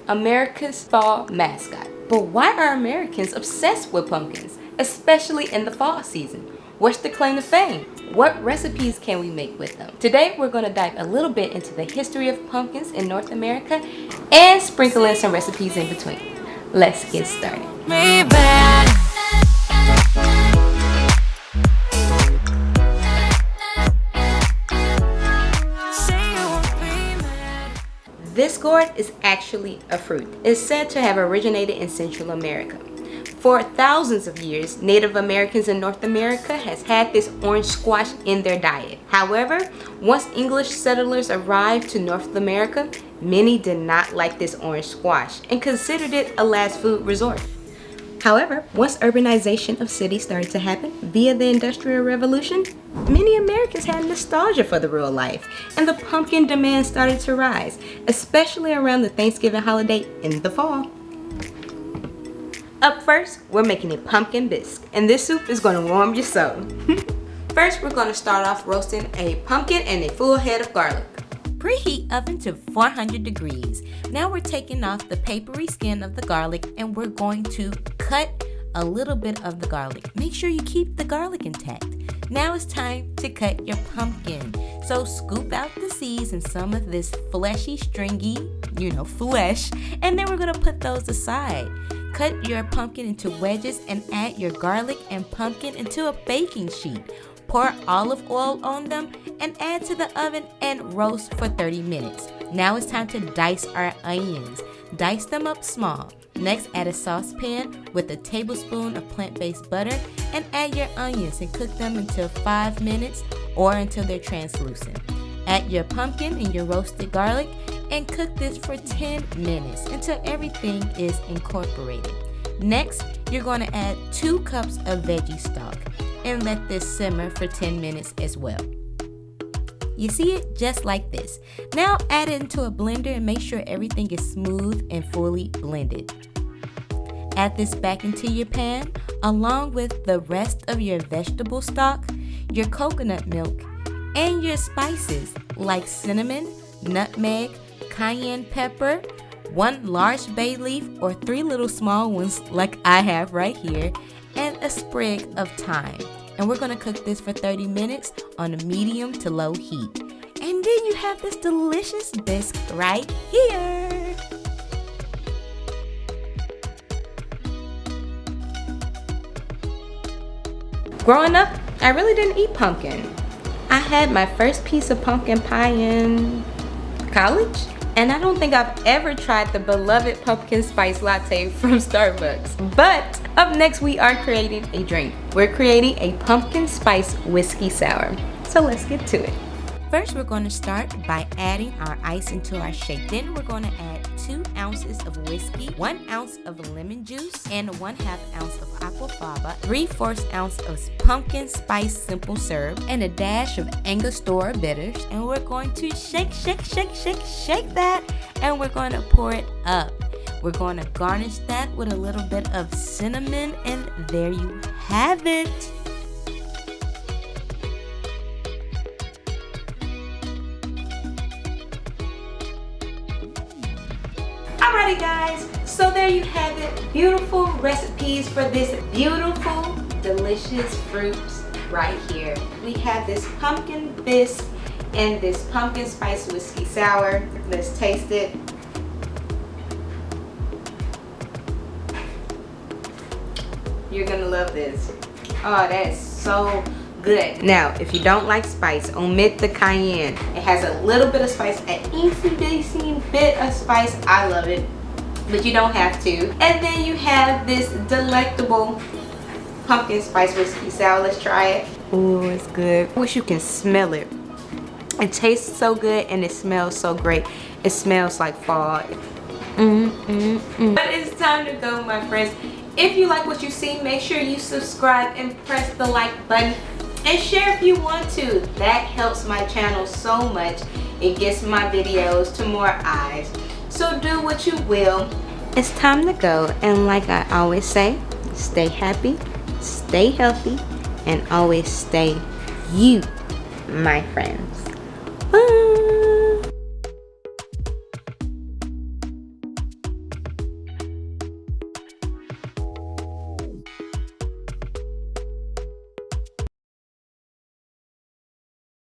America's fall mascot. But why are Americans obsessed with pumpkins, especially in the fall season? What's the claim to fame? What recipes can we make with them? Today we're going to dive a little bit into the history of pumpkins in North America and sprinkle in some recipes in between. Let's get started. This gourd is actually a fruit. It's said to have originated in Central America. For thousands of years, Native Americans in North America has had this orange squash in their diet. However, once English settlers arrived to North America, many did not like this orange squash and considered it a last food resort. However, once urbanization of cities started to happen via the Industrial Revolution, many Americans had nostalgia for the real life, and the pumpkin demand started to rise, especially around the Thanksgiving holiday in the fall. Up first, we're making a pumpkin bisque, and this soup is going to warm your soul. First, we're going to start off roasting a pumpkin and a full head of garlic. Preheat oven to 400 degrees. Now we're taking off the papery skin of the garlic and we're going to cut a little bit of the garlic. Make sure you keep the garlic intact. Now it's time to cut your pumpkin. So scoop out the seeds and some of this fleshy, stringy, flesh, and then we're going to put those aside. Cut your pumpkin into wedges and add your garlic and pumpkin into a baking sheet. Pour olive oil on them and add to the oven and roast for 30 minutes. Now it's time to dice our onions. Dice them up small. Next, add a saucepan with a tablespoon of plant-based butter and add your onions and cook them until 5 minutes or until they're translucent. Add your pumpkin and your roasted garlic and cook this for 10 minutes until everything is incorporated. Next, you're going to add 2 cups of veggie stock and let this simmer for 10 minutes as well. You see it just like this. Now add it into a blender and make sure everything is smooth and fully blended. Add this back into your pan along with the rest of your vegetable stock, your coconut milk, and your spices like cinnamon, nutmeg, cayenne pepper, 1 large bay leaf or 3 little small ones like I have right here, and a sprig of thyme. And we're going to cook this for 30 minutes on a medium to low heat. And then you have this delicious bisque right here. Growing up, I really didn't eat pumpkin. I had my first piece of pumpkin pie in college, and I don't think I've ever tried the beloved pumpkin spice latte from Starbucks. But up next, we are creating a drink. We're creating a pumpkin spice whiskey sour. So let's get to it. First, we're going to start by adding our ice into our shake. Then we're going to add 2 ounces of whiskey, 1 ounce of lemon juice, and 1/2 ounce of aquafaba, 3/4 ounce of pumpkin spice simple syrup, and a dash of Angostura bitters. And we're going to shake that, and we're going to pour it up. We're going to garnish that with a little bit of cinnamon, and there you have it. Alrighty guys, so there you have it. Beautiful recipes for this beautiful, delicious fruits right here. We have this pumpkin bisque and this pumpkin spice whiskey sour. Let's taste it. You're gonna love this. Oh, that's so good. Now, if you don't like spice, omit the cayenne. It has a little bit of spice, an easy bit of spice. I love it, but you don't have to. And then you have this delectable pumpkin spice whiskey sour. Let's try it. Ooh, it's good. I wish you can smell it. It tastes so good and it smells so great. It smells like fall. But it's time to go, my friends. If you like what you see, make sure you subscribe and press the like button. And share if you want to. That helps my channel so much. It gets my videos to more eyes. So do what you will. It's time to go. And like I always say, stay happy, stay healthy, and always stay you, my friends. Bye.